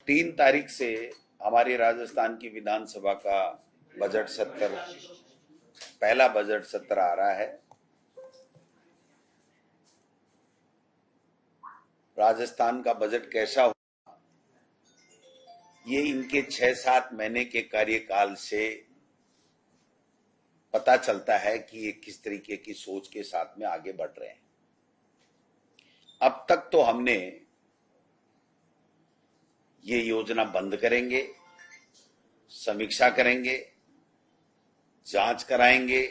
3 तारीख से हमारी राजस्थान की विधानसभा का बजट सत्र, पहला बजट सत्र आ रहा है। राजस्थान का बजट कैसा हो, ये इनके 6-7 महीने के कार्यकाल से पता चलता है कि ये किस तरीके की सोच के साथ में आगे बढ़ रहे हैं। अब तक तो हमने ये योजना बंद करेंगे, समीक्षा करेंगे, जांच कराएंगे,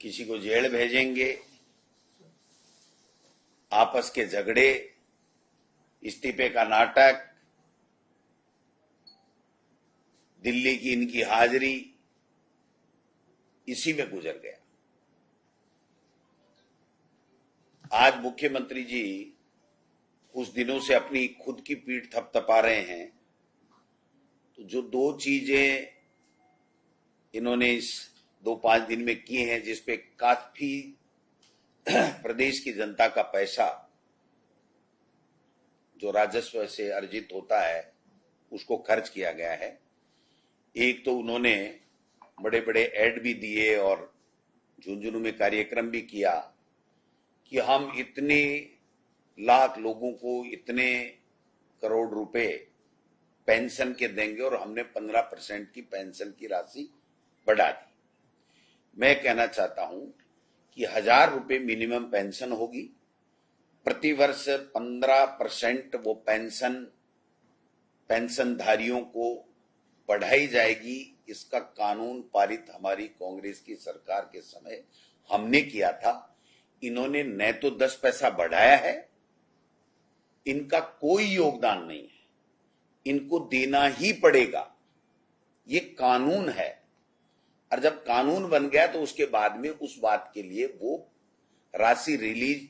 किसी को जेल भेजेंगे, आपस के झगड़े, इस्तीफे का नाटक, दिल्ली की इनकी हाजिरी, इसी में गुजर गया। आज मुख्यमंत्री जी कुछ दिनों से अपनी खुद की पीठ थपथपा रहे हैं, तो जो 2 चीजें इन्होंने इस 2-5 दिन में की हैं, जिसपे काफी प्रदेश की जनता का पैसा जो राजस्व से अर्जित होता है उसको खर्च किया गया है। एक तो उन्होंने बड़े बड़े ऐड भी दिए और झुंझुनू में कार्यक्रम भी किया कि हम इतने लाख लोगों को इतने करोड़ रुपए पेंशन के देंगे और हमने 15% की पेंशन की राशि बढ़ा दी। मैं कहना चाहता हूं कि 1000 रुपए मिनिमम पेंशन होगी, प्रतिवर्ष 15% वो पेंशनधारियों को बढ़ाई जाएगी। इसका कानून पारित हमारी कांग्रेस की सरकार के समय हमने किया था। इन्होंने न तो 10 पैसा बढ़ाया है, इनका कोई योगदान नहीं है, इनको देना ही पड़ेगा, ये कानून है। और जब कानून बन गया तो उसके बाद में उस बात के लिए वो राशि रिलीज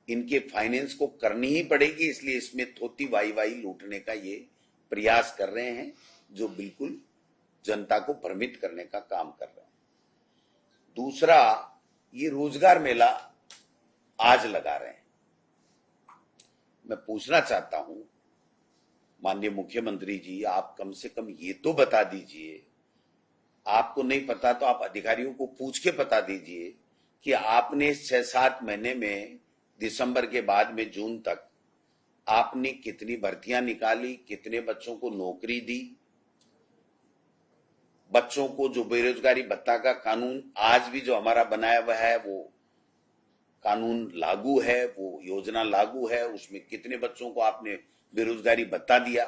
इनके फाइनेंस को करनी ही पड़ेगी। इसलिए इसमें थोती वाई लूटने का ये प्रयास कर रहे हैं, जो बिल्कुल जनता को भ्रमित करने का काम कर रहे हैं। दूसरा, ये रोजगार मेला आज लगा रहे हैं। मैं पूछना चाहता हूं माननीय मुख्यमंत्री जी, आप कम से कम ये तो बता दीजिए, आपको नहीं पता तो आप अधिकारियों को पूछ के बता दीजिए कि आपने 6-7 महीने में दिसंबर के बाद में जून तक आपने कितनी भर्तियां निकाली, कितने बच्चों को नौकरी दी, बच्चों को जो बेरोजगारी भत्ता का कानून आज भी जो हमारा बनाया हुआ है वो कानून लागू है, वो योजना लागू है, उसमें कितने बच्चों को आपने बेरोजगारी भत्ता दिया।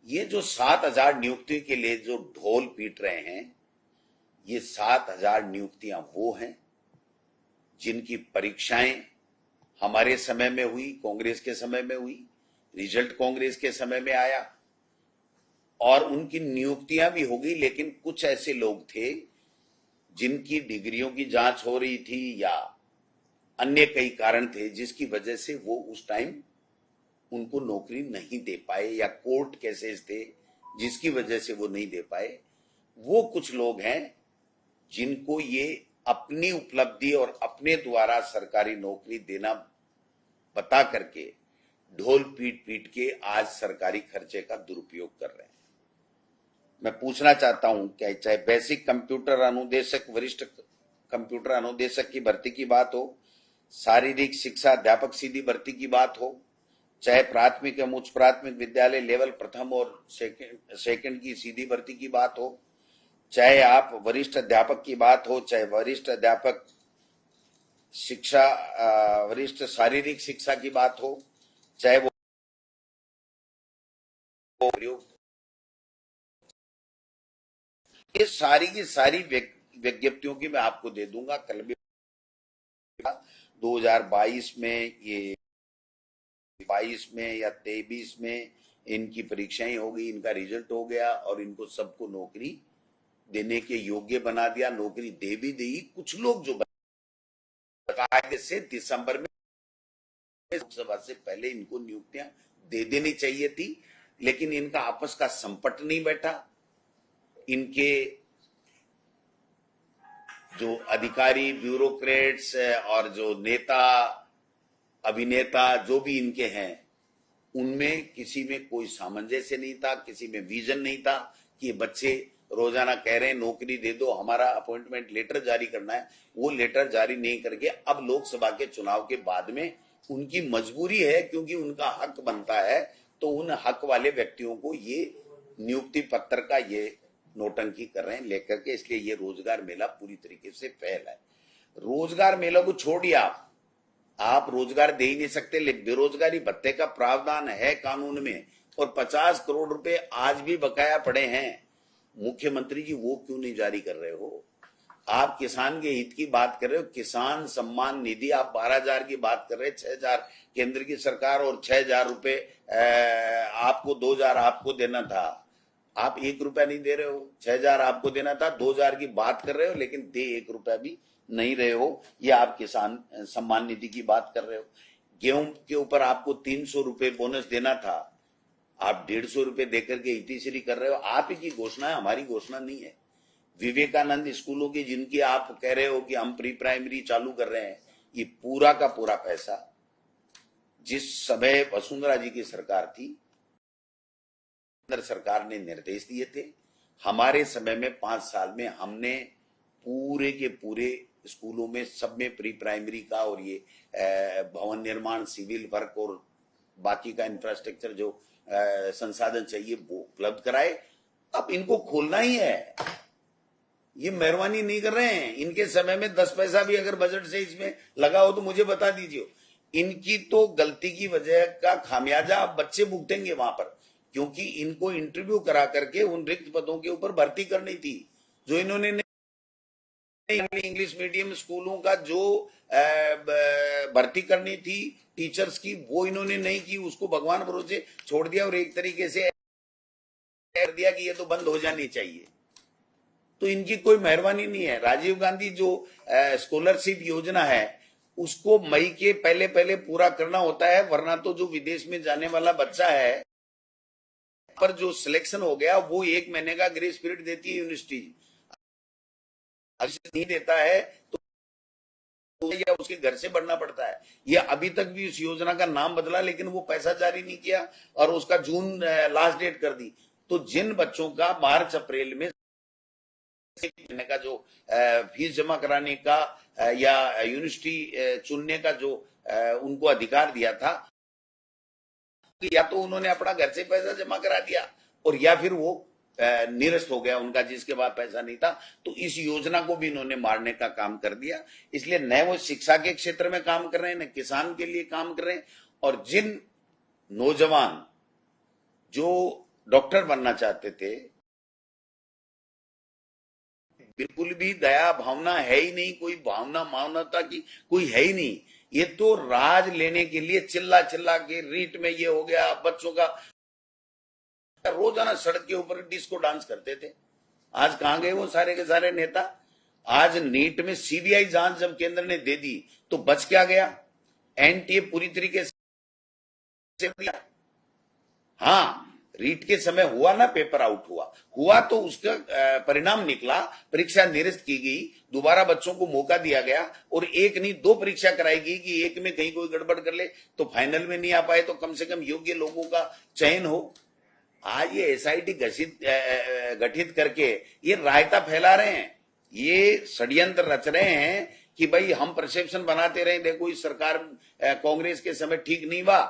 ये जो 7000 नियुक्ति के लिए जो ढोल पीट रहे हैं, ये 7000 नियुक्तियां वो हैं जिनकी परीक्षाएं हमारे समय में हुई, कांग्रेस के समय में हुई, रिजल्ट कांग्रेस के समय में आया और उनकी नियुक्तियां भी हो गई। लेकिन कुछ ऐसे लोग थे जिनकी डिग्रियों की जांच हो रही थी या अन्य कई कारण थे जिसकी वजह से वो उस टाइम उनको नौकरी नहीं दे पाए, या कोर्ट केसेस थे जिसकी वजह से वो नहीं दे पाए। वो कुछ लोग हैं जिनको ये अपनी उपलब्धि और अपने द्वारा सरकारी नौकरी देना बता करके ढोल पीट पीट के आज सरकारी खर्चे का दुरुपयोग कर रहे हैं। मैं पूछना चाहता हूं कि चाहे बेसिक कंप्यूटर अनुदेशक, वरिष्ठ कंप्यूटर अनुदेशक की भर्ती की बात हो, शारीरिक शिक्षा अध्यापक सीधी भर्ती की बात हो, चाहे प्राथमिक एवं उच्च प्राथमिक विद्यालय लेवल प्रथम और सेकंड की सीधी भर्ती की बात हो, चाहे आप वरिष्ठ अध्यापक की बात हो, चाहे वरिष्ठ अध्यापक शिक्षा, वरिष्ठ शारीरिक शिक्षा की बात हो, चाहे वो प्रयोग, ये सारी की सारी विज्ञप्तियों की मैं आपको दे दूंगा। कल भी 2022 में, ये 22 में या 23 में इनकी परीक्षाएं हो गई, इनका रिजल्ट हो गया और इनको सबको नौकरी देने के योग्य बना दिया। नौकरी दे भी दी। कुछ लोग जो कायदे से दिसंबर में लोकसभा से पहले इनको नियुक्तियां दे देनी चाहिए थी, लेकिन इनका आपस का संपट नहीं बैठा। इनके जो अधिकारी, ब्यूरोक्रेट्स और जो नेता, अभिनेता जो भी इनके हैं, उनमें किसी में कोई सामंजस्य नहीं था, किसी में विजन नहीं था कि बच्चे रोजाना कह रहे हैं नौकरी दे दो, हमारा अपॉइंटमेंट लेटर जारी करना है। वो लेटर जारी नहीं करके अब लोकसभा के चुनाव के बाद में उनकी मजबूरी है, क्योंकि उनका हक बनता है, तो उन हक वाले व्यक्तियों को ये नियुक्ति पत्र का ये नोटंकी कर रहे हैं लेकर के। इसलिए ये रोजगार मेला पूरी तरीके से फेल है। रोजगार मेला को छोड़िए, आप रोजगार दे ही नहीं सकते। बेरोजगारी भत्ते का प्रावधान है कानून में, और 50 करोड़ रुपए आज भी बकाया पड़े हैं। मुख्यमंत्री जी वो क्यों नहीं जारी कर रहे हो? आप किसान के हित की बात कर रहे हो, किसान सम्मान निधि आप 12,000 की बात कर रहे हैं, 6,000 केंद्र की सरकार और 6,000 रुपए आपको 2,000 आपको देना था। आप 1 रुपया नहीं दे रहे हो, 6,000 आपको देना था, 2,000 की बात कर रहे हो, लेकिन दे 1 रुपया भी नहीं रहे हो। या आप किसान सम्मान निधि की बात कर रहे हो। गेहूं के ऊपर आपको 300 रुपए बोनस देना था, आप 150 रुपए देकर के इतिश्री कर रहे हो। आप ही की घोषणा है, हमारी घोषणा नहीं है। विवेकानंद स्कूलों की जिनकी आप कह रहे हो कि हम प्री प्राइमरी चालू कर रहे हैं, ये पूरा का पूरा पैसा जिस समय वसुंधरा जी की सरकार थी, केंद्र सरकार ने निर्देश दिए थे। हमारे समय में 5 साल में हमने पूरे के पूरे स्कूलों में सब में प्री प्राइमरी का और ये भवन निर्माण, सिविल वर्क और बाकी का इंफ्रास्ट्रक्चर जो संसाधन चाहिए वो उपलब्ध कराए। अब इनको खोलना ही है, ये मेहरबानी नहीं कर रहे हैं। इनके समय में 10 पैसा भी अगर बजट से इसमें लगा हो तो मुझे बता दीजिए। इनकी तो गलती की वजह का खामियाजा अब बच्चे भुगतेंगे वहां पर, क्योंकि इनको इंटरव्यू करा करके उन रिक्त पदों के ऊपर भर्ती करनी थी जो इन्होंने इंग्लिश मीडियम स्कूलों का जो भर्ती करनी थी टीचर्स की, वो इन्होंने नहीं की। उसको भगवान भरोसे छोड़ दिया और एक तरीके से कर दिया कि ये तो बंद हो जानी चाहिए। तो इनकी कोई मेहरबानी नहीं है। राजीव गांधी जो स्कॉलरशिप योजना है उसको मई के पहले पहले पूरा करना होता है, वरना तो जो विदेश में जाने वाला बच्चा है पर जो सिलेक्शन हो गया वो 1 महीने का ग्रेस पीरियड देती है यूनिवर्सिटी। नहीं देता है तो या उसके घर से बढ़ना पड़ता है। ये अभी तक भी उस योजना का नाम बदला, लेकिन वो पैसा जारी नहीं किया और उसका जून लास्ट डेट कर दी। तो जिन बच्चों का मार्च अप्रैल में का जो फीस जमा कराने का या यूनिवर्सिटी चुनने का जो उनको अधिकार दिया था, या तो उन्होंने अपना घर से पैसा जमा करा दिया और या फिर वो निरस्त हो गया उनका, जिसके बाद पैसा नहीं था। तो इस योजना को भी इन्होंने मारने का काम कर दिया। इसलिए न वो शिक्षा के क्षेत्र में काम कर रहे हैं, न किसान के लिए काम कर रहे हैं। और जिन नौजवान जो डॉक्टर बनना चाहते थे, बिल्कुल भी दया भावना है ही नहीं, कोई भावना मानवता की कोई है ही नहीं। ये तो राज लेने के लिए चिल्ला चिल्ला के रीट में ये हो गया, बच्चों का रोजाना सड़क के ऊपर डिस्को डांस करते थे। आज कहां गए वो सारे के सारे नेता? आज नीट में सीबीआई जांच जब केंद्र ने दे दी तो बच क्या गया? एनटीए पूरी तरीके से दिया। हाँ, रीट के समय हुआ ना, पेपर आउट हुआ तो उसका परिणाम निकला, परीक्षा निरस्त की गई, दोबारा बच्चों को मौका दिया गया और एक नहीं 2 परीक्षा कराई गई कि एक में कहीं कोई गड़बड़ कर ले तो फाइनल में नहीं आ पाए तो कम से कम योग्य लोगों का चयन हो। आज ये एसआईटी गठित करके ये रायता फैला रहे हैं, ये षड्यंत्र रच रहे हैं कि भाई हम परसेप्शन बनाते रहे, देखो इस सरकार कांग्रेस के समय ठीक नहीं हुआ,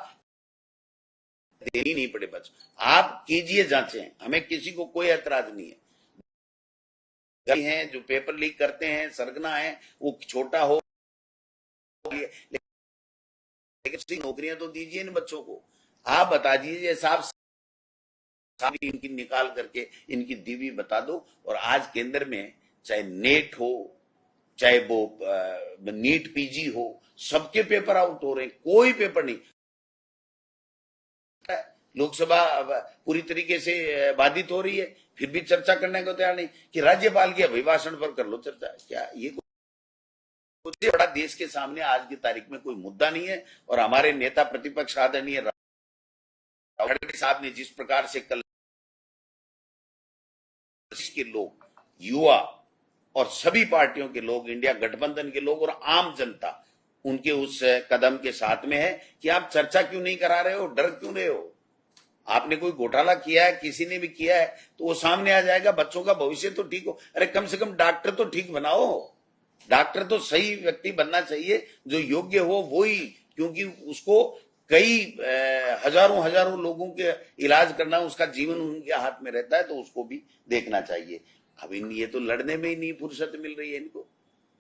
देनी नहीं पड़े बच्चों। आप कीजिए जांचें, हमें किसी को कोई ऐतराज नहीं है। हैं जो पेपर लीक करते हैं, सरगना है, वो छोटा हो, लेकिन नौकरियां तो दीजिए इन बच्चों को। आप बता दीजिए साहब, इनकी निकाल करके इनकी दीवी बता दो। और आज केंद्र में चाहे नेट हो, चाहे वो नीट पीजी हो, सबके पेपर आउट हो रहे हैं, कोई पेपर नहीं। लोकसभा पूरी तरीके से बाधित हो रही है, फिर भी चर्चा करने को तैयार नहीं कि राज्यपाल के अभिभाषण पर कर लो चर्चा। क्या ये कोई बड़ा देश के सामने आज की तारीख में कोई मुद्दा नहीं है? और हमारे नेता प्रतिपक्ष आदरणीय राहुल साहब ने जिस प्रकार से कल के लोग, युवा और सभी पार्टियों के लोग, इंडिया गठबंधन के लोग और आम जनता उनके उस कदम के साथ में है कि आप चर्चा क्यों नहीं करा रहे हो, डर क्यों रहे हो? आपने कोई घोटाला किया है, किसी ने भी किया है, तो वो सामने आ जाएगा, बच्चों का भविष्य तो ठीक हो। अरे कम से कम डॉक्टर तो ठीक बनाओ, डॉक्टर तो सही व्यक्ति बनना चाहिए, जो योग्य हो वो ही, क्योंकि उसको कई हजारों हजारों लोगों के इलाज करना, उसका जीवन उनके हाथ में रहता है, तो उसको भी देखना चाहिए। अब ये तो लड़ने में ही नहीं फुर्सत मिल रही है इनको।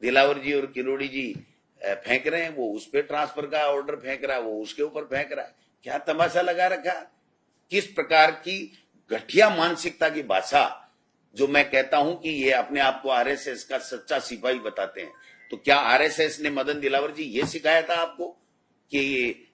दिलावर जी और किरोड़ी जी फेंक रहे हैं, वो उस पर ट्रांसफर का ऑर्डर फेंक रहा है, वो उसके ऊपर फेंक रहा है। क्या तमाशा लगा रखा? किस प्रकार की घटिया मानसिकता की भाषा, जो मैं कहता हूं कि ये अपने आप को आरएसएस का सच्चा सिपाही बताते हैं। तो क्या आरएसएस ने मदन दिलावर जी ये सिखाया था आपको कि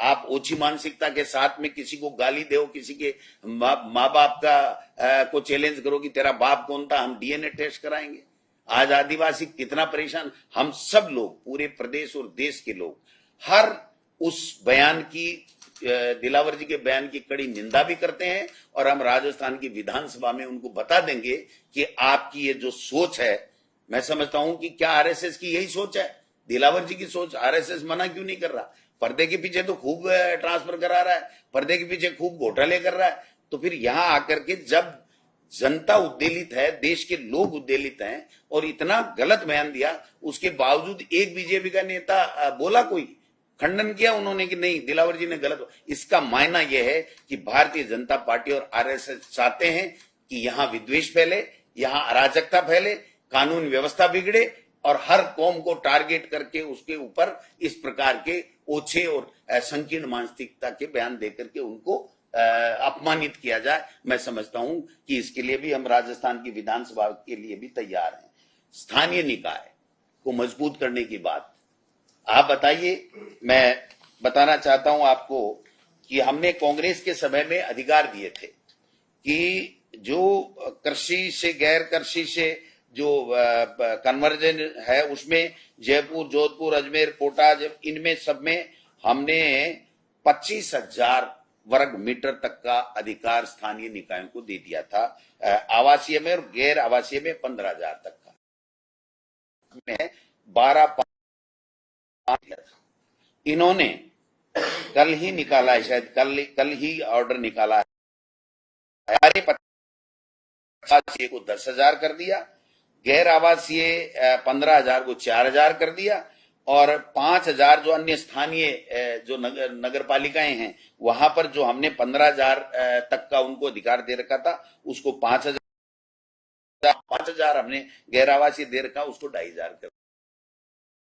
आप ओछी मानसिकता के साथ में किसी को गाली दो, किसी के माँ बाप का को चैलेंज करो कि तेरा बाप कौन था, हम डीएनए टेस्ट कराएंगे? आज आदिवासी कितना परेशान, हम सब लोग, पूरे प्रदेश और देश के लोग, हर उस बयान की, दिलावर जी के बयान की कड़ी निंदा भी करते हैं, और हम राजस्थान की विधानसभा में उनको बता देंगे कि आपकी ये जो सोच है, मैं समझता हूं कि क्या आरएसएस की यही सोच है, दिलावर जी की सोच? आरएसएस मना क्यों नहीं कर रहा? पर्दे के पीछे तो खूब ट्रांसफर करा रहा है, पर्दे के पीछे खूब घोटाले कर रहा है। तो फिर यहां आकर के जब जनता उद्वेलित है, देश के लोग उद्वेलित हैं, और इतना गलत बयान दिया, उसके बावजूद एक बीजेपी का नेता बोला, कोई खंडन किया उन्होंने कि नहीं दिलावर जी ने गलत? इसका मायना यह है कि भारतीय जनता पार्टी और आरएसएस चाहते हैं कि यहां विद्वेष फैले, यहां अराजकता फैले, कानून व्यवस्था बिगड़े, और हर कौम को टारगेट करके उसके ऊपर इस प्रकार के ओछे और संकीर्ण मानसिकता के बयान देकर के उनको अपमानित किया जाए। मैं समझता हूं कि इसके लिए भी हम राजस्थान की विधानसभा के लिए भी तैयार हैं। स्थानीय निकाय को मजबूत करने की बात आप बताइए। मैं बताना चाहता हूं आपको कि हमने कांग्रेस के समय में अधिकार दिए थे कि जो कृषि से, गैर कृषि से जो कन्वर्जन है, उसमें जयपुर, जोधपुर, अजमेर, कोटा, इनमें सब में हमने 25,000 वर्ग मीटर तक का अधिकार स्थानीय निकायों को दे दिया था, आवासीय में, और गैर आवासीय में 15,000 तक का। में 12 इन्होंने कल ही निकाला है, शायद कल ही ऑर्डर निकाला है, 50,000 को 10,000 कर दिया, गैर आवासीय 15,000 को 4,000 कर दिया, और 5,000 जो अन्य स्थानीय जो नगर पालिकाएं हैं, वहां पर जो हमने 15,000 तक का उनको अधिकार दे रखा था, उसको 5,000 हमने गैर आवासीय दे रखा, उसको 2,500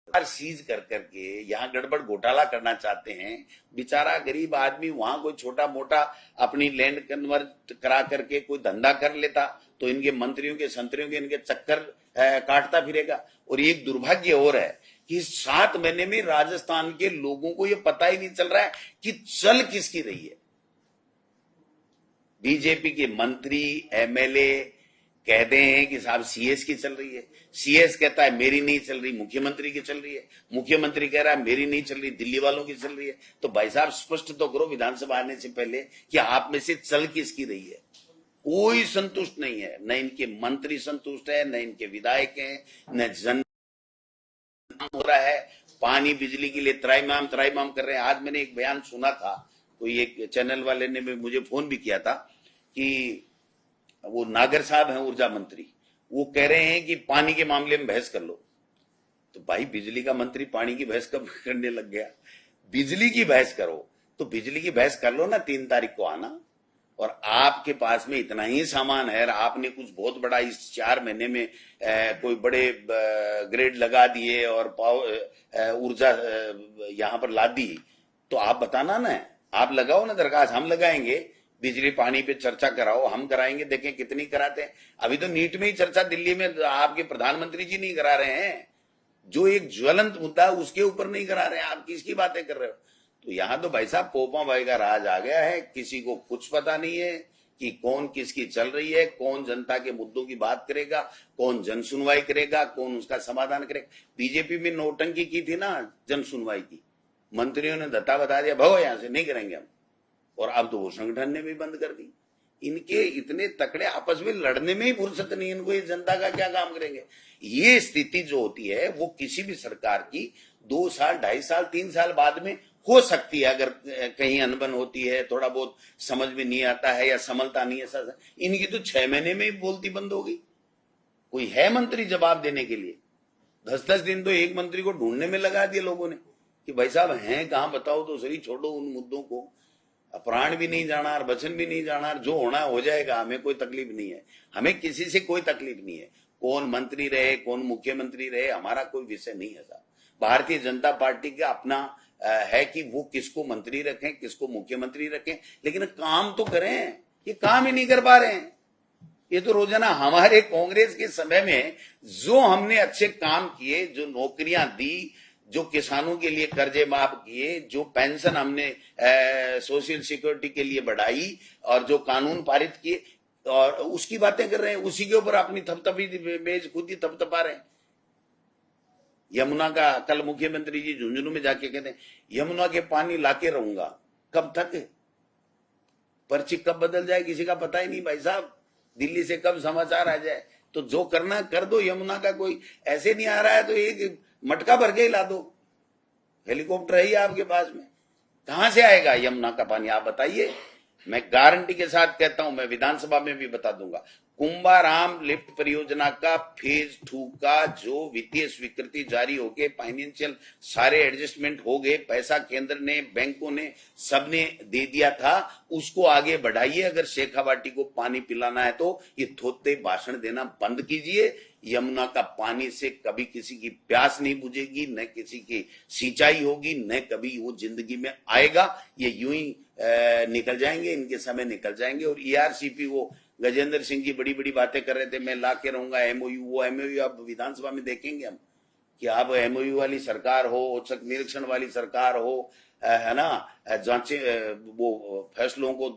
कर सीज कर करके यहाँ गड़बड़ घोटाला करना चाहते हैं। बेचारा गरीब आदमी वहां कोई छोटा मोटा अपनी लैंड कन्वर्ट करा करके कोई धंधा कर लेता, तो इनके मंत्रियों के, संतरियों के इनके चक्कर काटता फिरेगा। और एक दुर्भाग्य और है कि 7 महीने में राजस्थान के लोगों को यह पता ही नहीं चल रहा है कि चल किसकी रही है। बीजेपी के मंत्री, एमएलए कहते हैं कि साहब सीएस की चल रही है, सीएस कहता है मेरी नहीं चल रही, मुख्यमंत्री की चल रही है, मुख्यमंत्री कह रहा है मेरी नहीं चल रही, दिल्ली वालों की चल रही है। तो भाई साहब स्पष्ट तो करो विधानसभा आने से पहले कि आप में से चल किसकी रही है। कोई संतुष्ट नहीं है, न इनके मंत्री संतुष्ट है, न इनके विधायक हैं, न जन हो रहा है। पानी बिजली के लिए त्राईमाम कर रहे हैं। आज मैंने एक बयान सुना था, कोई एक चैनल वाले ने मुझे फोन भी किया था कि वो नागर साहब हैं ऊर्जा मंत्री, वो कह रहे हैं कि पानी के मामले में बहस कर लो। तो भाई बिजली का मंत्री पानी की बहस कब करने लग गया? बिजली की बहस करो तो बिजली की बहस कर लो ना, 3 तारीख को आना। और आपके पास में इतना ही सामान है, आपने कुछ बहुत बड़ा इस 4 महीने में कोई बड़े ग्रेड लगा दिए और ऊर्जा यहां पर ला दी, तो आप बताना ना, आप लगाओ ना दरखास्त, हम लगाएंगे। बिजली पानी पे चर्चा कराओ, हम कराएंगे, देखें कितनी कराते हैं। अभी तो नीट में ही चर्चा दिल्ली में आपके प्रधानमंत्री जी नहीं करा रहे हैं, जो एक ज्वलंत मुद्दा है उसके ऊपर नहीं करा रहे हैं, आप किसकी बातें कर रहे हो? तो यहां तो भाई साहब पोपा भाई का राज आ गया है, किसी को कुछ पता नहीं है कि कौन किसकी चल रही है, कौन जनता के मुद्दों की बात करेगा, कौन जन सुनवाई करेगा, कौन उसका समाधान करेगा। बीजेपी में नौटंकी की थी ना जन सुनवाई की, मंत्रियों ने धत्ता बता दिया, भगो यहां से, नहीं करेंगे हम। और अब तो वो संगठन ने भी बंद कर दी। इनके इतने तकड़े, आपस में लड़ने में ही फुर्सत नहीं इनको, ये जनता का क्या काम करेंगे। ये स्थिति जो होती है वो किसी भी सरकार की 2 साल, 2.5 साल, 3 साल बाद में हो सकती है, अगर कहीं अनबन होती है, थोड़ा बहुत समझ में नहीं आता है या संभलता नहीं है। इनकी तो 6 महीने में ही बोलती बंद हो गई। कोई है मंत्री जवाब देने के लिए? 10-10 दिन तो एक मंत्री को ढूंढने में लगा दिए लोगों ने कि भाई साहब हैं कहां, बताओ तो सही। छोड़ो उन मुद्दों को, प्राण भी नहीं जाना और वचन भी नहीं जाना, जो होना हो जाएगा, हमें कोई तकलीफ नहीं है। हमें किसी से कोई तकलीफ नहीं है, कौन मंत्री रहे, कौन मुख्यमंत्री रहे, हमारा कोई विषय नहीं है साहब। भारतीय जनता पार्टी का अपना है कि वो किसको मंत्री रखें, किसको मुख्यमंत्री रखें, लेकिन काम तो करें। ये काम ही नहीं कर पा रहे हैं। ये तो रोजाना हमारे कांग्रेस के समय में जो हमने अच्छे काम किए, जो नौकरियां दी, जो किसानों के लिए कर्जे माफ किए, जो पेंशन हमने सोशल सिक्योरिटी के लिए बढ़ाई, और जो कानून पारित किए, और उसकी बातें कर रहे हैं। उसी के ऊपर अपनी थपथपी मेज खुद ही थपथपा रहे हैं। यमुना का कल मुख्यमंत्री जी झुंझुनू में जाके कहते हैं यमुना के पानी लाके रहूंगा। कब तक? पर्ची कब बदल जाए किसी का पता ही नहीं भाई साहब। दिल्ली से कब समाचार आ जाए। तो जो करना कर दो। यमुना का कोई ऐसे नहीं आ रहा है तो एक मटका भर के ही ला दो। हेलीकॉप्टर है ही आपके पास में, कहां से आएगा यमुना का पानी आप बताइए। मैं गारंटी के साथ कहता हूं, मैं विधानसभा में भी बता दूंगा, कुंभाराम लिफ्ट परियोजना का फेज 2 का जो वित्तीय स्वीकृति जारी हो गए, फाइनेंशियल सारे एडजस्टमेंट हो गए, पैसा केंद्र ने, बैंकों ने, सबने दे दिया था, उसको आगे बढ़ाइए। अगर शेखावाटी को पानी पिलाना है तो ये थोते भाषण देना बंद कीजिए। यमुना का पानी से कभी किसी की प्यास नहीं बुझेगी, न किसी की सिंचाई होगी, न कभी वो जिंदगी में आएगा। ये यूं ही निकल जाएंगे, इनके समय निकल जाएंगे। और ईआरसीपी, वो गजेंद्र सिंह जी बड़ी बड़ी बातें कर रहे थे, मैं ला के रहूंगा एमओयू। वो एमओयू अब विधानसभा में देखेंगे हम कि अब एमओयू वाली सरकार हो, औचक निरीक्षण वाली सरकार हो, है ना, जांचे, वो फैसलों को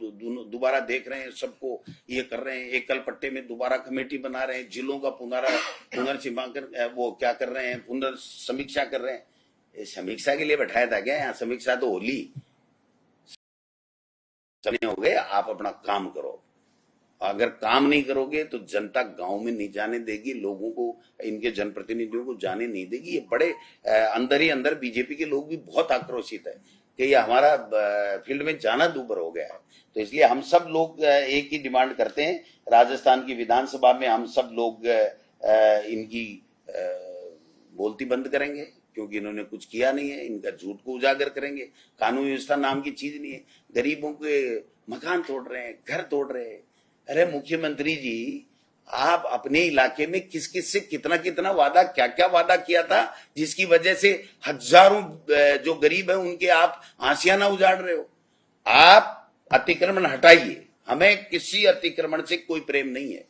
दोबारा देख रहे हैं, सबको ये कर रहे हैं, एकल पट्टे में दोबारा कमेटी बना रहे हैं, जिलों का पुनर्सीमांकन, वो क्या कर रहे हैं, पुनर्समीक्षा कर रहे हैं। समीक्षा के लिए बैठाया था क्या? यहाँ समीक्षा तो होली समय हो गए। आप अपना काम करो। अगर काम नहीं करोगे तो जनता गांव में नहीं जाने देगी, लोगों को, इनके जनप्रतिनिधियों को जाने नहीं देगी। ये बड़े अंदर ही अंदर बीजेपी के लोग भी बहुत आक्रोशित है कि ये हमारा फील्ड में जाना दूभर हो गया है। तो इसलिए हम सब लोग एक ही डिमांड करते हैं, राजस्थान की विधानसभा में हम सब लोग इनकी बोलती बंद करेंगे, क्योंकि इन्होंने कुछ किया नहीं है। इनका झूठ को उजागर करेंगे। कानून व्यवस्था नाम की चीज नहीं है। गरीबों के मकान तोड़ रहे हैं, घर तोड़ रहे हैं। अरे मुख्यमंत्री जी, आप अपने इलाके में किस किस से कितना कितना वादा, क्या क्या वादा किया था, जिसकी वजह से हजारों जो गरीब है उनके आप आंसियाना उजाड़ रहे हो। आप अतिक्रमण हटाइए, हमें किसी अतिक्रमण से कोई प्रेम नहीं है,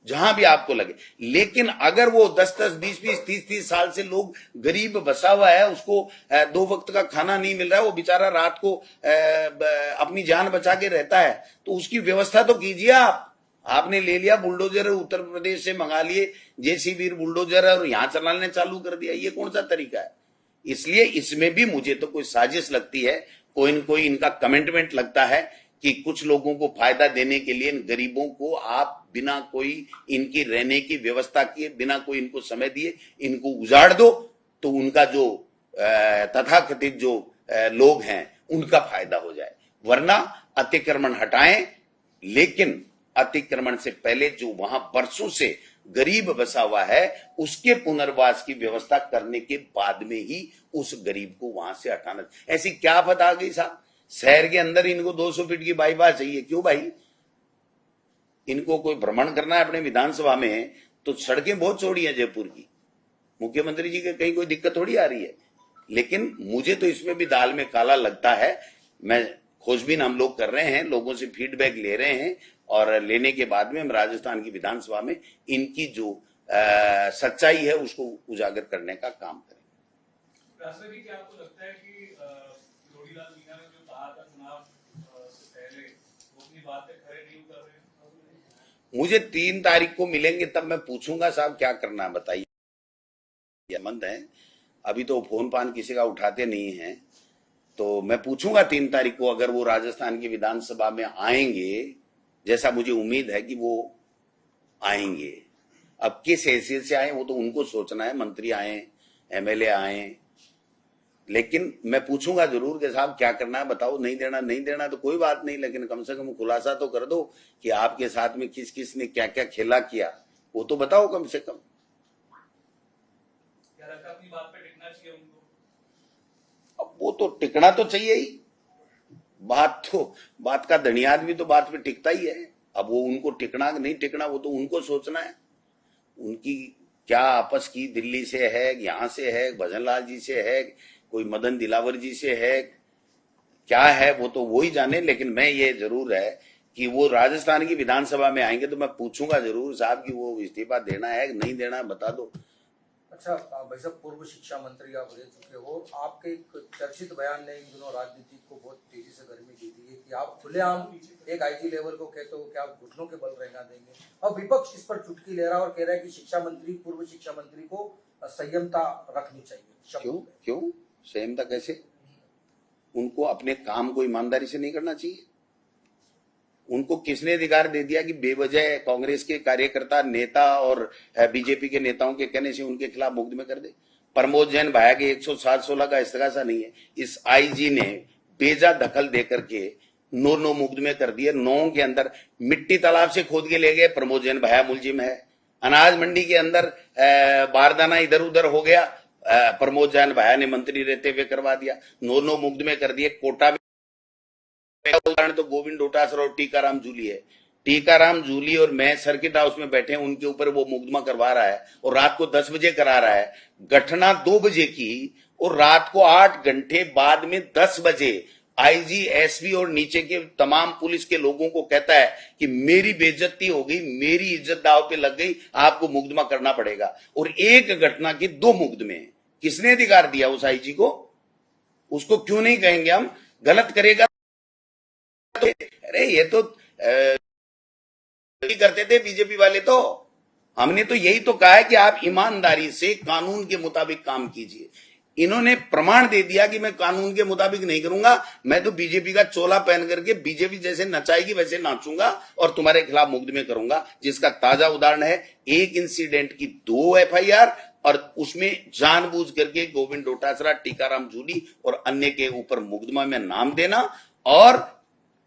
जहां भी आपको लगे। लेकिन अगर वो 10-10, 20-20, 30-30 साल से लोग गरीब बसा हुआ है, उसको 2 वक्त का खाना नहीं मिल रहा है, वो बेचारा रात को अपनी जान बचा के रहता है, तो उसकी व्यवस्था तो कीजिए आप। आपने ले लिया बुलडोजर, उत्तर प्रदेश से मंगा लिए जेसीबी बुलडोजर और यहां चलाने चालू कर दिया। ये कौन सा तरीका है? इसलिए इसमें भी मुझे तो कोई साजिश लगती है, कोई न कोई इनका कमिटमेंट लगता है कि कुछ लोगों को फायदा देने के लिए इन गरीबों को आप बिना कोई इनकी रहने की व्यवस्था किए, बिना कोई इनको समय दिए इनको उजाड़ दो, तो उनका जो तथाकथित जो लोग हैं उनका फायदा हो जाए। वरना अतिक्रमण हटाएं, लेकिन अतिक्रमण से पहले जो वहां बरसों से गरीब बसा हुआ है उसके पुनर्वास की व्यवस्था करने के बाद में ही उस गरीब को वहां से हटाना। ऐसी क्या आफत आ गई साहब? शहर के अंदर इनको 200 फीट की बाईपास चाहिए। क्यों भाई? इनको कोई भ्रमण करना है अपने विधानसभा में तो सड़कें बहुत चौड़ी है जयपुर की। मुख्यमंत्री जी के कहीं कोई दिक्कत थोड़ी आ रही है। लेकिन मुझे तो इसमें भी दाल में काला लगता है। मैं खोजबीन हम लोग कर रहे हैं, लोगों से फीडबैक ले रहे हैं, और लेने के बाद में हम राजस्थान की विधानसभा में इनकी जो सच्चाई है उसको उजागर करने का काम करेंगे। क्या आपको लगता है कि जोड़ीलाल मीणा ने जो कहा था चुनाव से पहले, वो अपनी बातें खरे नहीं उतर रहे हैं? मुझे 3 तारीख को मिलेंगे, तब मैं पूछूंगा साहब क्या करना है बताइए। मंद है अभी तो फोन पान किसी का उठाते नहीं है, तो मैं पूछूंगा 3 तारीख को। अगर वो राजस्थान की विधानसभा में आएंगे जैसा मुझे उम्मीद है कि वो आएंगे। अब किस हैसियत से आए वो तो उनको सोचना है, मंत्री आए, एमएलए आए, लेकिन मैं पूछूंगा जरूर कि साहब क्या करना है बताओ। नहीं देना तो कोई बात नहीं, लेकिन कम से कम खुलासा तो कर दो कि आपके साथ में किस किस ने क्या क्या खेला किया, वो तो बताओ कम से कम। क्या लगता है अपनी बात पे टिकना चाहिए उनको? अब वो तो टिकना तो चाहिए ही, बात का धनी आदमी तो बात पे टिकता ही है। अब वो उनको टिकना नहीं टिकना वो तो उनको सोचना है। उनकी क्या आपस की दिल्ली से है, यहां से है, भजनलाल जी से है, कोई मदन दिलावर जी से है, क्या है वो तो वो ही जाने। लेकिन मैं ये जरूर है कि वो राजस्थान की विधानसभा में आएंगे तो मैं पूछूंगा जरूर साहब कि वो इस्तीफा देना है कि नहीं देना है, बता दो। अच्छा भाई साहब, पूर्व शिक्षा मंत्री आप रह चुके हो, आपके एक चर्चित बयान ने इन दिनों राजनीति को बहुत तेजी से गर्मी दी थी कि आप खुलेआम एक आईजी लेवल को कहते हो कि आप घुटनों के बल रहना देंगे। अब विपक्ष इस पर चुटकी ले रहा है और कह रहा है कि शिक्षा मंत्री, पूर्व शिक्षा मंत्री को संयमता रखनी चाहिए। क्यों संयमता कैसे? उनको अपने काम को ईमानदारी से नहीं करना चाहिए? उनको किसने अधिकार दे दिया कि बेवजह कांग्रेस के कार्यकर्ता, नेता और बीजेपी के नेताओं के कहने से उनके खिलाफ मुकदमे कर दे? प्रमोद जैन भाया के 107-16 का इस्तेगासा नहीं है, इस आईजी ने बेजा दखल देकर के 9 मुकदमे कर दिए। 9 के अंदर मिट्टी तालाब से खोद के ले गए, प्रमोद जैन भाया मुलजिम है। अनाज मंडी के अंदर बारदाना इधर उधर हो गया, प्रमोद जैन भाया ने मंत्री रहते हुए करवा दिया। 9 मुकदमे कर दिए। कोटा में उदाहरण तो गोविंद डोटासरा और टीकाराम जूली है। टीकाराम जूली और मैं सर्किट हाउस में बैठे हैं, उनके ऊपर वो मुकदमा करवा रहा है और रात को 10 बजे करा रहा है। घटना 2 बजे की और रात को 8 घंटे बाद में 10 बजे आईजी, एसपी और नीचे के तमाम पुलिस के लोगों को कहता है कि मेरी बेइज्जती हो गई, मेरी इज्जत दांव पे लग गई, आपको मुकदमा करना पड़ेगा। और एक घटना के 2 मुकदमे। किसने अधिकार दिया उस आईजी को? उसको क्यों नहीं कहेंगे हम? गलत करेगा तो अरे ये तो करते थे बीजेपी वाले। तो हमने तो यही तो कहा है कि आप ईमानदारी से कानून के मुताबिक काम कीजिए। इन्होंने प्रमाण दे दिया कि मैं कानून के मुताबिक नहीं करूंगा, मैं तो बीजेपी का चोला पहन करके बीजेपी जैसे नचाएगी वैसे नाचूंगा और तुम्हारे खिलाफ मुकदमे करूंगा। जिसका ताजा उदाहरण है एक इंसिडेंट की 2 एफआईआर और उसमें जानबूझ करके गोविंद डोटासरा, टीकाराम जूली और अन्य के ऊपर मुकदमा में नाम देना। और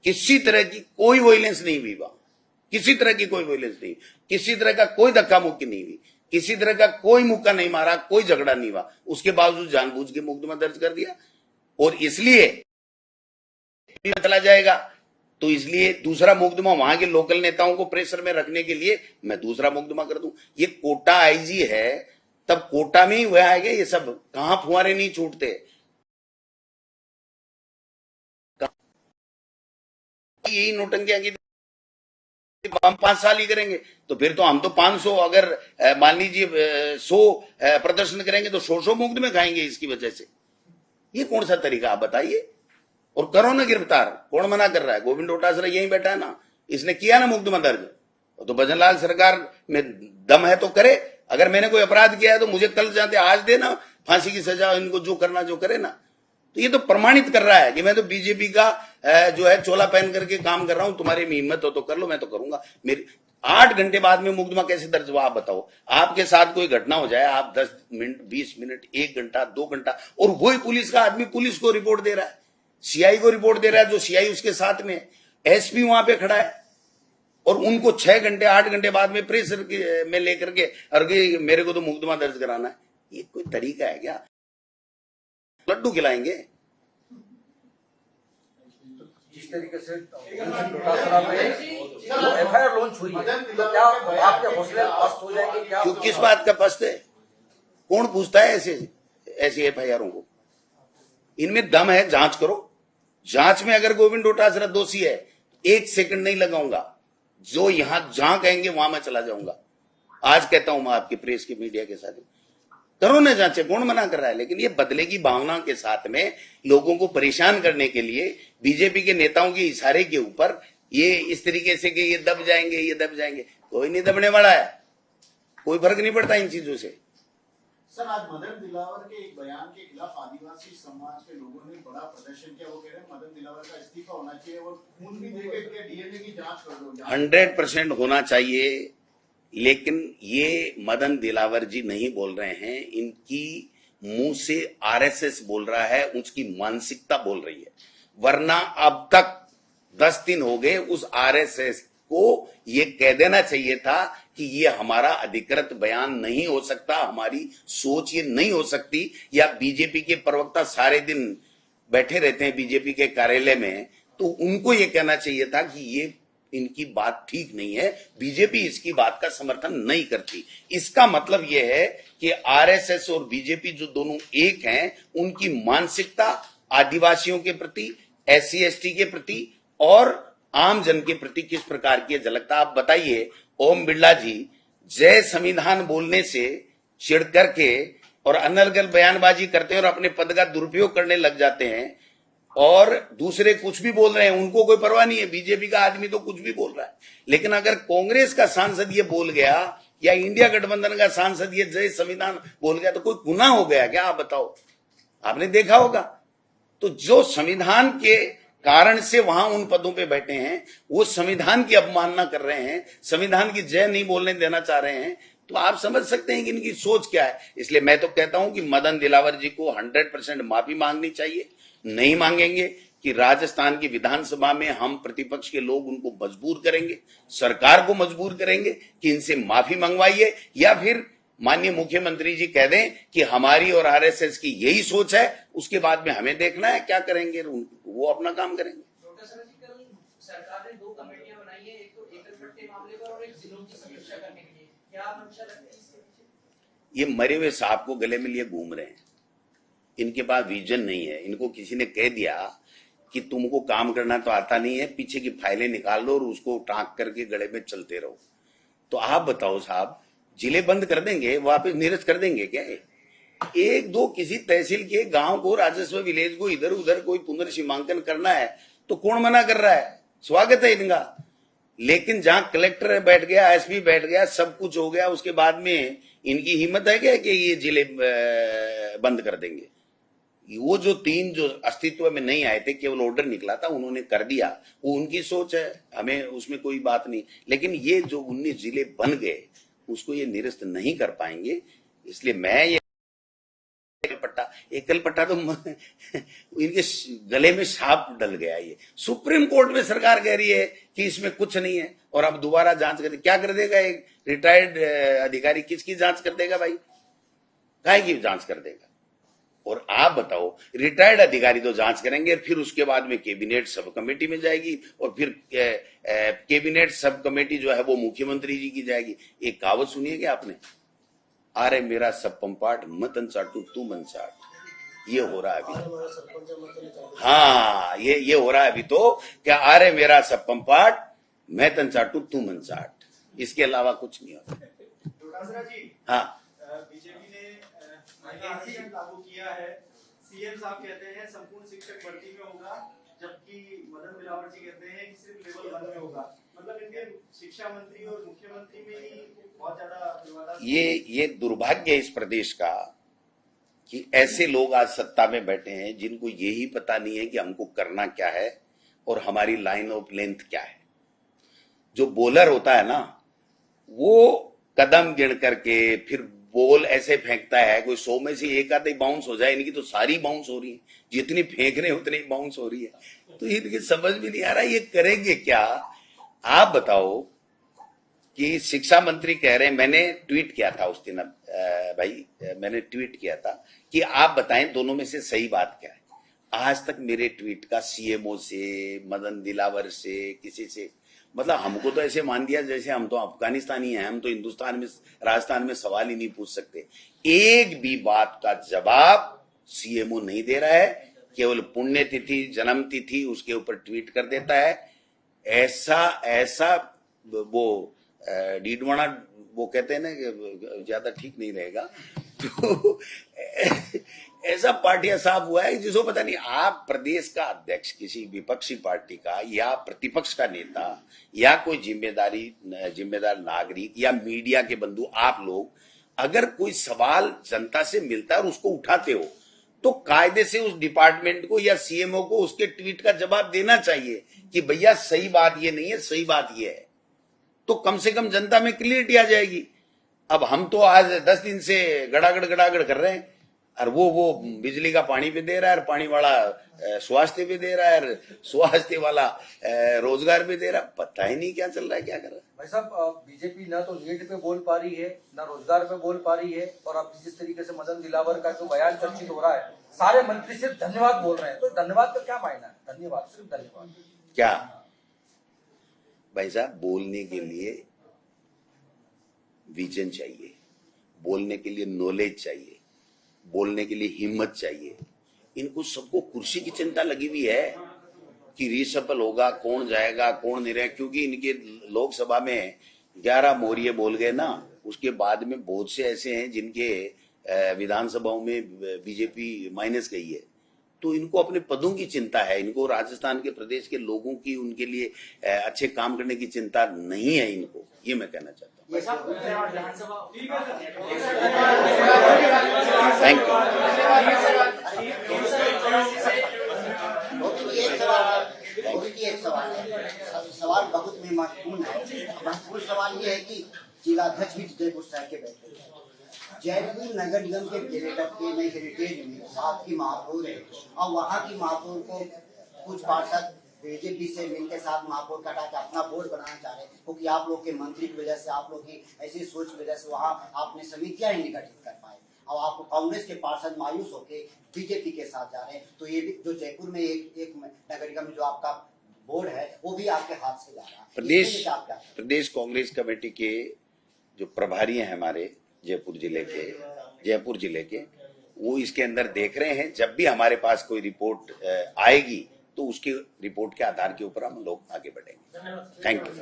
किसी तरह की कोई वायलेंस नहीं हुई, किसी तरह की कोई वायलेंस नहीं, किसी तरह का कोई धक्का मुक्की नहीं हुई, किसी तरह का कोई मुक्का नहीं मारा, कोई झगड़ा नहीं हुआ। उसके बावजूद जानबूझ के मुकदमा दर्ज कर दिया। और इसलिए चला जाएगा तो इसलिए दूसरा मुकदमा वहां के लोकल नेताओं को प्रेशर में रखने के लिए मैं दूसरा मुकदमा कर दूं। ये कोटा आईजी है, तब कोटा में ही हुआ है ये सब। कहां फुहारे नहीं छूटते। यही नोटंकियां की हम 5 साल ही करेंगे तो फिर तो हम तो 500, अगर मान लीजिए 100 प्रदर्शन करेंगे तो 100 मुकदमे खाएंगे इसकी वजह से। ये कौन सा तरीका आप बताइए? और करो ना गिरफ्तार, कौन मना कर रहा है? गोविंद डोटासरा यहीं बैठा है ना, इसने किया ना मुकदमा दर्ज। तो भजनलाल सरकार में दम है तो करे। अगर मैंने कोई अपराध किया है तो मुझे कल जाते आज देना फांसी की सजा, इनको जो करना जो करे ना। तो ये तो प्रमाणित कर रहा है कि मैं तो बीजेपी का जो है चोला पहन करके काम कर रहा हूं। तुम्हारी में हिम्मत हो तो कर लो, मैं तो करूंगा। मेरी 8 घंटे बाद में मुकदमा कैसे दर्ज हुआ आप बताओ? आपके साथ कोई घटना हो जाए, आप 10 मिनट, 20 मिनट, 1 घंटा, 2 घंटा, और वही पुलिस का आदमी पुलिस को रिपोर्ट दे रहा है, सीआई को रिपोर्ट दे रहा है, जो सीआई उसके साथ में है, एसपी वहां पे खड़ा है, और उनको 6 घंटे 8 घंटे बाद में प्रेशर में लेकर के अरे मेरे को तो मुकदमा दर्ज कराना है। ये कोई तरीका है क्या? लड्डू खिलाएंगे? जिस तरीके से डोटासरा में एफआईआर लॉन्च हुई है, तो क्या आपके हौसले पस्त हो जाएंगे क्या? क्यों, किस बात का पस्त है? कौन पूछता है ऐसी एफआईआरों को? इनमें दम है, जांच करो। जांच में अगर गोविंद डोटासरा दोषी है 1 सेकंड नहीं लगाऊंगा। जो यहां जहां कहेंगे वहां मैं चला जाऊंगा। आज कहता हूं मैं आपके प्रेस के मीडिया के साथ, करो ना जांचे, कौन मना कर रहा है? लेकिन ये बदले की भावना के साथ में लोगों को परेशान करने के लिए बीजेपी के नेताओं के इशारे के ऊपर ये इस तरीके से कि ये दब जाएंगे, ये दब जाएंगे। कोई नहीं दबने वाला है, कोई फर्क नहीं पड़ता इन चीजों से। सर, आज मदन दिलावर के एक बयान के खिलाफ आदिवासी समाज के लोगों ने बड़ा प्रदर्शन किया। वो कह रहे हैं मदन दिलावर का इस्तीफा होना चाहिए और खून भी देके क्या डीएनए की जांच कर दो। 100% होना चाहिए, लेकिन ये मदन दिलावर जी नहीं बोल रहे हैं, इनकी मुंह से आरएसएस बोल रहा है, उसकी मानसिकता बोल रही है। वरना अब तक 10 दिन हो गए, उस आरएसएस को ये कह देना चाहिए था कि ये हमारा अधिकृत बयान नहीं हो सकता, हमारी सोच ये नहीं हो सकती। या बीजेपी के प्रवक्ता सारे दिन बैठे रहते हैं बीजेपी के कार्यालय में, तो उनको ये कहना चाहिए था कि ये इनकी बात ठीक नहीं है, बीजेपी इसकी बात का समर्थन नहीं करती। इसका मतलब यह है कि आरएसएस और बीजेपी जो दोनों एक हैं, उनकी मानसिकता आदिवासियों के प्रति, एससी एसटी के प्रति और आम जन के प्रति किस प्रकार की झलकता। आप बताइए, ओम बिरला जी जय संविधान बोलने से चिढ़ करके और अनर्गल बयानबाजी करते हैं और अपने पद का दुरुपयोग करने लग जाते हैं, और दूसरे कुछ भी बोल रहे हैं, उनको कोई परवाह नहीं है। बीजेपी का आदमी तो कुछ भी बोल रहा है, लेकिन अगर कांग्रेस का सांसद ये बोल गया या इंडिया गठबंधन का सांसद ये जय संविधान बोल गया, तो कोई गुनाह हो गया क्या? आप बताओ, आपने देखा होगा। तो जो संविधान के कारण से वहां उन पदों पे बैठे हैं, वो संविधान की अवमानना कर रहे हैं, संविधान की जय नहीं बोलने देना चाह रहे हैं, तो आप समझ सकते हैं कि इनकी सोच क्या है। इसलिए मैं तो कहता हूं कि मदन दिलावर जी को 100% माफी मांगनी चाहिए। नहीं मांगेंगे कि राजस्थान की विधानसभा में हम प्रतिपक्ष के लोग उनको मजबूर करेंगे, सरकार को मजबूर करेंगे कि इनसे माफी मंगवाइए, या फिर माननीय मुख्यमंत्री जी कह दें कि हमारी और आरएसएस की यही सोच है, उसके बाद में हमें देखना है क्या करेंगे, वो अपना काम करेंगे। कल सरकार ने 2 कमेटियां बनाई है, एक तो एकल पट्टे मामले पर और एक जिलों की समीक्षा करने के लिए। क्या मंशा लगती है इसके पीछे? ये मरे हुए सांप को गले में लिए घूम रहे हैं, इनके पास विजन नहीं है। इनको किसी ने कह दिया कि तुमको काम करना तो आता नहीं है, पीछे की फाइलें निकाल लो और उसको टाँक करके गले में चलते रहो। तो आप बताओ साहब, जिले बंद कर देंगे, वापस निरस्त कर देंगे क्या? एक दो किसी तहसील के गांव को, राजस्व विलेज को इधर उधर कोई पुनर्सीमांकन करना है तो कौन मना कर रहा है? स्वागत है इनका। लेकिन जहां कलेक्टर बैठ गया, एसपी बैठ गया, सब कुछ हो गया, उसके बाद में इनकी हिम्मत है क्या कि ये जिले बंद कर देंगे? वो जो 3 जो अस्तित्व में नहीं आए थे, केवल ऑर्डर निकला था, उन्होंने कर दिया, वो उनकी सोच है, हमें उसमें कोई बात नहीं। लेकिन ये जो 19 जिले बन गए, उसको ये निरस्त नहीं कर पाएंगे। इसलिए मैं ये एकल पट्टा तो इनके गले में सांप डल गया। ये सुप्रीम कोर्ट में सरकार कह रही है कि इसमें कुछ नहीं है, और अब दोबारा जांच कर क्या कर देगा एक रिटायर्ड अधिकारी? किसकी जांच कर देगा भाई? काहे की जांच कर देगा? और आप बताओ, रिटायर्ड अधिकारी तो जांच करेंगे, फिर उसके बाद में कैबिनेट सब कमेटी में जाएगी, और फिर कैबिनेट सब कमेटी जो है वो मुख्यमंत्री जी की जाएगी। एक कहावत सुनिए क्या आपने? अरे मेरा सब पंपाट मतन चाटू तू मन चाट। ये हो रहा है अभी। हाँ, ये हो रहा है अभी। तो क्या अरे मेरा सब पंपाट मैं तन चाटू तू मन चाट, इसके अलावा कुछ नहीं होता। हाँ, बीजेपी ने लागू किया है। सीएम साहब कहते हैं संपूर्ण शिक्षक भर्ती में होगा, जबकि मदन दिलावर जी कहते हैं कि सिर्फ लेवल 1 में होगा। मतलब इनके शिक्षा मंत्री और मुख्यमंत्री में ही बहुत ज्यादा विवादास्पद। ये दुर्भाग्य है इस प्रदेश का कि ऐसे लोग आज सत्ता में बैठे हैं जिनको यही पता नहीं है कि हमको करना क्या है और हमारी लाइन ऑफ लेंथ क्या है। जो बॉलर होता है ना, वो कदम गिन करके फिर बॉल ऐसे फेंकता है, कोई 100 में से एक आधे बाउंस हो जाए। इनकी तो सारी बाउंस हो रही है, जितनी फेंक रहे हैं उतनी बाउंस हो रही है। तो इनकी समझ भी नहीं आ रहा ये करेंगे क्या। आप बताओ कि शिक्षा मंत्री कह रहे हैं, मैंने ट्वीट किया था उस दिन, भाई मैंने ट्वीट किया था कि आप बताएं दोनों में से सही बात क्या है। आज तक मेरे ट्वीट का सीएमओ से, मदन दिलावर से, किसी से, मतलब हमको तो ऐसे मान दिया जैसे हम तो अफगानिस्तानी हैं, हम तो हिंदुस्तान में, राजस्थान में सवाल ही नहीं पूछ सकते। एक भी बात का जवाब सीएमओ नहीं दे रहा है, केवल पुण्यतिथि, जन्म तिथि उसके ऊपर ट्वीट कर देता है। ऐसा वो डीडवाना वो कहते हैं ना कि ज्यादा ठीक नहीं रहेगा, तो ऐसा पार्टियां साफ हुआ है जिसको पता नहीं। आप प्रदेश का अध्यक्ष किसी विपक्षी पार्टी का या प्रतिपक्ष का नेता या कोई जिम्मेदार नागरिक या मीडिया के बंधु, आप लोग अगर कोई सवाल जनता से मिलता है और उसको उठाते हो तो कायदे से उस डिपार्टमेंट को या सीएमओ को उसके ट्वीट का जवाब देना चाहिए कि भैया सही बात ये नहीं है, सही बात ये है, तो कम से कम जनता में क्लियरिटी आ जाएगी। अब हम तो आज 10 दिन से गड़ागड़ कर रहे हैं, और वो बिजली का पानी भी दे रहा है, और पानी वाला स्वास्थ्य भी दे रहा है, और स्वास्थ्य वाला रोजगार भी दे रहा है। पता ही नहीं क्या चल रहा है, क्या कर रहा है। भाई साहब, बीजेपी ना तो नीट पे बोल पा रही है, ना रोजगार पे बोल पा रही है, और अब जिस तरीके से मदन दिलावर का जो बयान चर्चित हो रहा है, सारे मंत्री सिर्फ धन्यवाद बोल रहे हैं, तो धन्यवाद का क्या मायना है? धन्यवाद, सिर्फ धन्यवाद क्या भाई साहब, बोलने के लिए विजन चाहिए, बोलने के लिए नॉलेज चाहिए, बोलने के लिए हिम्मत चाहिए। इनको सबको कुर्सी की चिंता लगी हुई है कि रीसफल होगा, कौन जाएगा कौन नहीं रहेगा, क्योंकि इनके लोकसभा में 11 मोहरिये बोल गए ना, उसके बाद में बहुत से ऐसे हैं जिनके विधानसभाओं में बीजेपी माइनस गई है। तो इनको अपने पदों की चिंता है, इनको राजस्थान के प्रदेश के लोगों की, उनके लिए अच्छे काम करने की चिंता नहीं है इनको, ये मैं कहना चाहता हूँ। Thank you. एक सवाल बहुत महत्वपूर्ण है। महत्वपूर्ण सवाल ये है कि जिलाध्यक्ष भी जयपुर शहर के बैठे हैं। जयपुर नगर निगम के गेटअप के नई हेरिटेज में आपकी महापौर है, और वहाँ की महापौर को कुछ पार्षद बीजेपी से मिलकर साथ महापौर का अपना बोर्ड बनाना चाह रहे हैं, क्योंकि आप लोग के मंत्री की वजह से, आप लोग की ऐसी सोच की वजह से वहाँ आपने समितियां ही नहीं गठित कर पाए, और आपको कांग्रेस के पार्षद मायूस होकर बीजेपी के साथ जा रहे हैं। तो ये भी जो जयपुर में एक नगर निगम में जो आपका बोर्ड है वो भी आपके हाथ से जा रहा है। प्रदेश कांग्रेस कमेटी के जो प्रभारी हैं हमारे जयपुर जिले के वो इसके अंदर देख रहे हैं। जब भी हमारे पास कोई रिपोर्ट आएगी तो उसकी रिपोर्ट के आधार के ऊपर हम लोग आगे बढ़ेंगे। Thank you.